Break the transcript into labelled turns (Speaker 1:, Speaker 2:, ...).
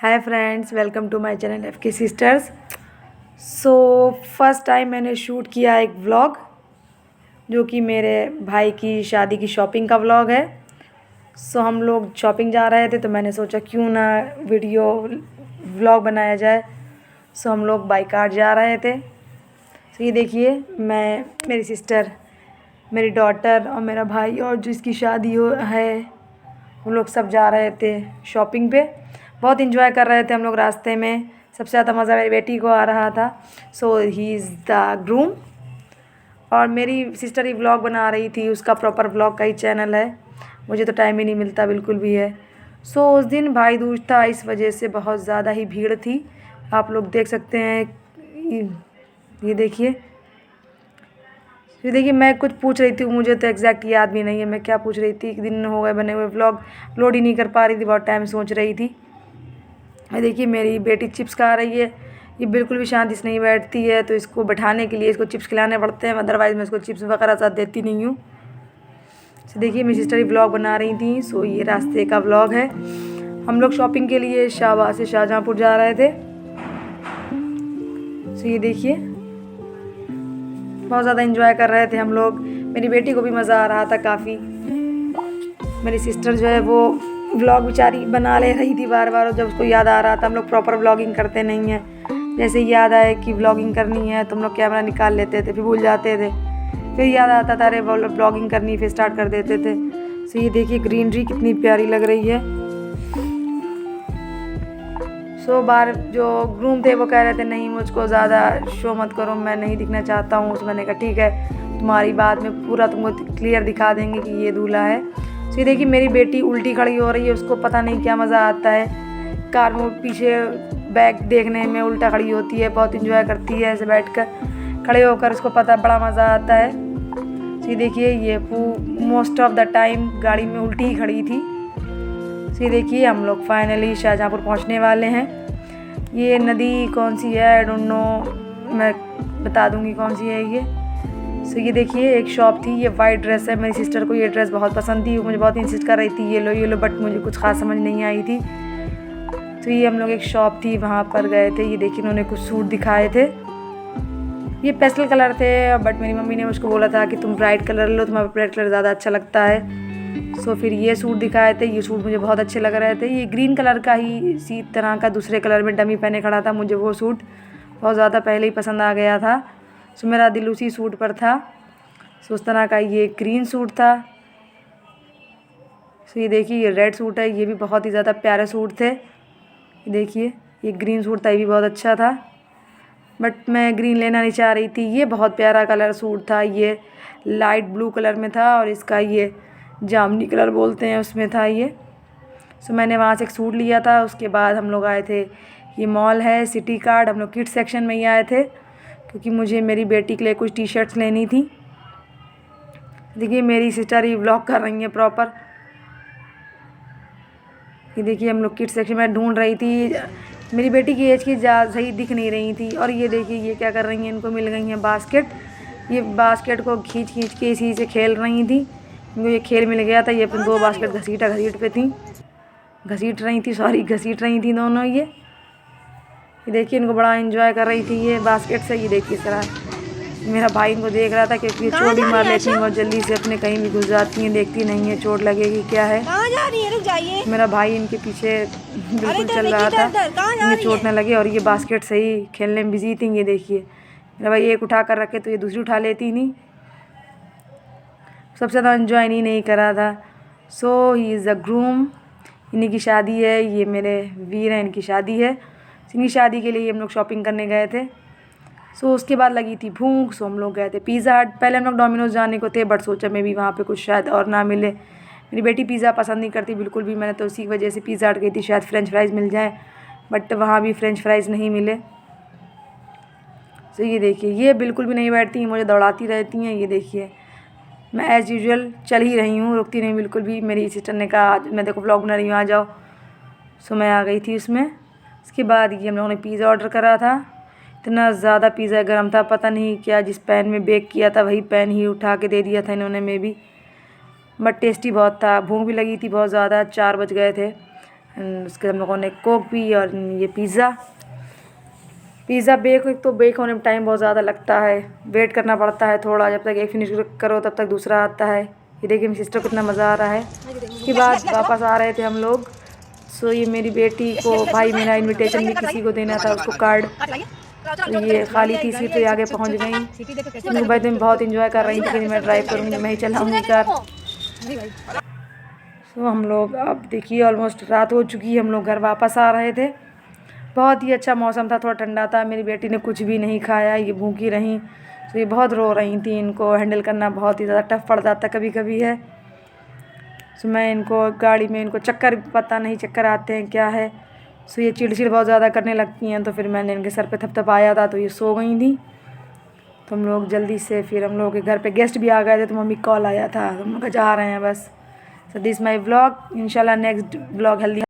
Speaker 1: Hi friends, welcome to my channel F K sisters. So first time मैंने shoot किया एक vlog जो कि मेरे भाई की शादी की शॉपिंग का व्लॉग है। सो हम लोग शॉपिंग जा रहे थे तो मैंने सोचा क्यों ना वीडियो व्लॉग बनाया जाए। सो हम लोग बाई कार जा रहे थे। सो ये देखिए, मैं, मेरी सिस्टर, मेरी डॉटर और मेरा भाई और जिसकी शादी है हम लोग सब जा रहे थे शॉपिंग पे। बहुत इन्जॉय कर रहे थे हम लोग रास्ते में। सबसे ज़्यादा मज़ा मेरी बेटी को आ रहा था। सो ही इज़ द ग्रूम। और मेरी सिस्टर ही व्लॉग बना रही थी, उसका प्रॉपर व्लॉग का ही चैनल है। मुझे तो टाइम ही नहीं मिलता बिल्कुल भी है। सो उस दिन भाई दूज था, इस वजह से बहुत ज़्यादा ही भीड़ थी। आप लोग देख सकते हैं। ये देखिए, मैं कुछ पूछ रही थी, मुझे तो एग्जैक्ट याद भी नहीं है मैं क्या पूछ रही थी। एक दिन हो गए बने हुए, व्लॉग लोड ही नहीं कर पा रही थी, बहुत टाइम सोच रही थी। ये देखिए, मेरी बेटी चिप्स खा रही है। ये बिल्कुल भी शांति से नहीं बैठती है, तो इसको बैठाने के लिए इसको चिप्स खिलाने पड़ते हैं, अदरवाइज़ मैं इसको चिप्स वगैरह साथ देती नहीं हूँ। तो देखिए, मेरी सिस्टर ही व्लॉग बना रही थी। सो ये रास्ते का व्लॉग है। हम लोग शॉपिंग के लिए शाहबाद से शाहजहाँपुर जा रहे थे। सो ये देखिए, बहुत ज़्यादा इंजॉय कर रहे थे हम लोग। मेरी बेटी को भी मज़ा आ रहा था काफ़ी। मेरी सिस्टर जो है वो व्लॉग बेचारी बना ले रही थी बार बार, और जब उसको याद आ रहा था, हम लोग प्रॉपर व्लॉगिंग करते नहीं हैं। जैसे याद आए कि व्लॉगिंग करनी है तो हम लोग कैमरा निकाल लेते थे, फिर भूल जाते थे, फिर याद आता था अरे व्लॉगिंग करनी, फिर स्टार्ट कर देते थे। सो ये देखिए, ग्रीनरी कितनी प्यारी लग रही है। सो बाहर जो ग्रूम थे वो कह रहे थे नहीं मुझको ज़्यादा शो मत करो, मैं नहीं दिखना चाहता हूँ। तो मैंने कहा ठीक है, तुम्हारी बात में पूरा तुमको क्लियर दिखा देंगे कि ये दूल्हा है। सो ये देखिए, मेरी बेटी उल्टी खड़ी हो रही है, उसको पता नहीं क्या मज़ा आता है। कार में पीछे बैग देखने में उल्टा खड़ी होती है, बहुत इंजॉय करती है ऐसे बैठकर। खड़े होकर उसको पता बड़ा मज़ा आता है। सो ये देखिए, ये मोस्ट ऑफ द टाइम गाड़ी में उल्टी ही खड़ी थी। सो ये देखिए, हम लोग फाइनली शाहजहाँपुर पहुँचने वाले हैं। ये नदी कौन सी है आई डोंट नो, मैं बता दूँगी कौन सी है ये। सो ये देखिए, एक शॉप थी, ये वाइट ड्रेस है। मेरी सिस्टर को ये ड्रेस बहुत पसंद थी, वो मुझे बहुत इंसिस्ट कर रही थी ये लो, बट मुझे कुछ खास समझ नहीं आई थी। तो ये हम लोग एक शॉप थी वहाँ पर गए थे। ये देखिए, उन्होंने कुछ सूट दिखाए थे, ये पेस्टल कलर थे, बट मेरी मम्मी ने मुझको बोला था कि तुम ब्राइट कलर लो, तुम्हारा ब्राइट कलर ज़्यादा अच्छा लगता है। सो फिर ये सूट दिखाए थे, ये सूट मुझे बहुत अच्छे लग रहे थे। ये ग्रीन कलर का ही इसी तरह का दूसरे कलर में डमी पहने खड़ा था, मुझे वो सूट बहुत ज़्यादा पहले ही पसंद आ गया था। सो मेरा दिल उसी सूट पर था। सो उस तरह का ये ग्रीन सूट था। सो ये देखिए, ये रेड सूट है, ये भी बहुत ही ज़्यादा प्यारे सूट थे। ये देखिए, ये ग्रीन सूट था, ये भी बहुत अच्छा था, बट मैं ग्रीन लेना नहीं चाह रही थी। ये बहुत प्यारा कलर सूट था, ये लाइट ब्लू कलर में था, और इसका ये जामनी कलर बोलते हैं उसमें था ये। सो मैंने वहाँ से एक सूट लिया था। उसके बाद हम लोग आए थे, ये मॉल है सिटी कार्ड, हम लोग किड्स सेक्शन में ही आए थे क्योंकि मुझे मेरी बेटी के लिए कुछ टी शर्ट्स लेनी थी। देखिए, मेरी सिस्टर ही व्लॉग कर रही हैं प्रॉपर। ये देखिए, हम लोग किड्स सेक्शन में ढूंढ रही थी, मेरी बेटी की एज की सही दिख नहीं रही थी। और ये देखिए, ये क्या कर रही हैं, इनको मिल गई हैं बास्केट। ये बास्केट को खींच के इसी से खेल रही थी, इनको ये खेल मिल गया था। ये अपन दो बास्केट घसीट पे थी, घसीट रही थी दोनों। ये देखिए, इनको बड़ा एंजॉय कर रही थी ये बास्केट से। ये देखिए सरा, मेरा भाई इनको देख रहा था क्योंकि चोट ही मार लेती हैं बहुत जल्दी से, अपने कहीं भी घुस जाती हैं, देखती नहीं है चोट लगेगी क्या है।
Speaker 2: जा रही है, रुक जाइए।
Speaker 1: मेरा भाई इनके पीछे बिल्कुल चल रहा था, इन्हें चोट न लगे, और ये बास्केट से ही खेलने में बिजी थी। ये देखिए, मेरा भाई एक उठा कर रखे तो ये दूसरी उठा लेती नहीं। सबसे ज़्यादा इन्जॉय नहीं करा था। सो ही इज़ अ ग्रूम, इन्हीं की शादी है, ये मेरे वीर हैं, इनकी शादी है। इनकी शादी के लिए हम लोग शॉपिंग करने गए थे। सो उसके बाद लगी थी भूख, सो हम लोग गए थे पिज़्ज़ा हट। पहले हम लोग डोमिनोज़ जाने को थे, बट सोचा मैं भी वहाँ पे कुछ शायद और ना मिले। मेरी बेटी पिज़्ज़ा पसंद नहीं करती बिल्कुल भी, मैंने तो उसी वजह से पिज़्ज़ा हट गई थी, शायद फ्रेंच फ्राइज़ मिल जाए, बट वहाँ भी फ्रेंच फ्राइज़ नहीं मिले। सो ये देखिए, ये बिल्कुल भी नहीं बैठती हैं, मुझे दौड़ाती रहती हैं। ये देखिए, मैं एज़ यूजुअल चल ही रही हूँ, रुकती नहीं बिल्कुल भी। मेरी सिस्टर ने कहा आज मैं देखो व्लॉग बना रही हूँ, आ जाओ। सो मैं आ गई थी उसमें। उसके बाद ये हम लोगों ने पिज़्ज़ा ऑर्डर करा था। इतना ज़्यादा पिज़्ज़ा गर्म था, पता नहीं क्या जिस पैन में बेक किया था वही पैन ही उठा के दे दिया था इन्होंने में भी, बट टेस्टी बहुत था। भूख भी लगी थी बहुत ज़्यादा, 4 बज गए थे। उसके हम लोगों ने कोक पी और ये पिज़्ज़ा बेक होने में टाइम बहुत ज़्यादा लगता है, वेट करना पड़ता है थोड़ा, जब तक एक फिनिश करो तब तक दूसरा आता है। ये देखिए मेरी सिस्टर को कितना मज़ा आ रहा है। उसके बाद वापस आ रहे थे हम लोग। सो ये मेरी बेटी को, भाई मेरा इनविटेशन भी किसी को देना था, उसको कार्ड, तो ये खाली थी सीट, तो आगे पहुंच गई। उनको भाई तुम बहुत इंजॉय कर रही थी कि मैं ड्राइव करूँगी, मैं ही चलाऊँगी कार। सो हम लोग अब देखिए ऑलमोस्ट रात हो चुकी है, हम लोग घर वापस आ रहे थे। बहुत ही अच्छा मौसम था, थोड़ा ठंडा था। मेरी बेटी ने कुछ भी नहीं खाया, ये भूखी रहीं। तो ये बहुत रो रही थी, इनको हैंडल करना बहुत ही ज़्यादा टफ पड़ जाता कभी कभी है। सो मैं इनको गाड़ी में, इनको चक्कर, पता नहीं चक्कर आते हैं क्या है। सो ये चिड़चिड़ बहुत ज़्यादा करने लगती हैं, तो फिर मैंने इनके सर पे थपथपाया था तो ये सो गई थी। तो हम लोग जल्दी से, फिर हम लोग के घर पे गेस्ट भी आ गए थे, तो मम्मी कॉल आया था, तो हम लोग जा रहे हैं बस। So this my vlog. इंशाल्लाह नेक्स्ट व्लॉग हेल्दी